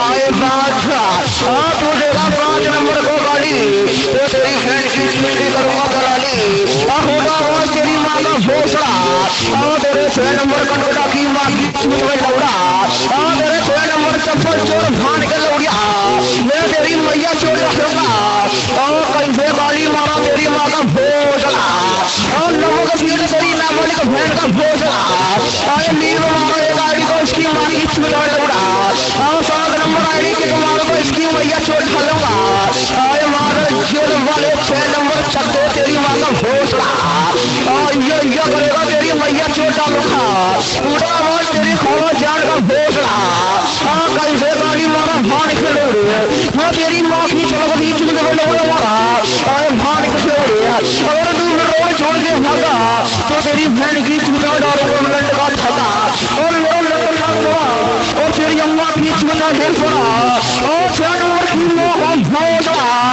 आए बादशाह तू देगा 5 नंबर को गाड़ी तो तेरी फ्रेंड की चुनरी करूंगा दलाली होगा वो तेरी माँ का भोसड़ा तेरे 6 नंबर कटोटा की माँ की चूत में लौड़ा तेरे 6 नंबर चप्पल चोर भान के लौड़िया मैं तेरी मैया चोर रखूंगा कैसे गाली मारा मेरी माँ का भोसड़ा लोगों के पीछे तेरी नाबालिग बहन का भोसड़ा नील मारो एक गाड़ी को उसकी माँ की चूत में लौड़ा 7 नंबर आईडी के मारो को इसकी मैया चोट खा लूंगा आए मारो जेल वाले 6 नंबर चक्के तेरी माँ का भोसड़ा ये करेगा तेरी मैया चोट डालूंगा पूरा बोल तेरी खोलो जान का भोसड़ा कैसे गाड़ी मारा भान खेलो रे तेरी माँ की चलो बीच में बोलो मारा आए भान खेलो रे अगर तू रोड छोड़ के भागा तो तेरी बहन की चूता डालूंगा लंड का छता और और तेरी अम्मा की चूता ढेर पड़ा और 6 नंबर की माँ का भोसड़ा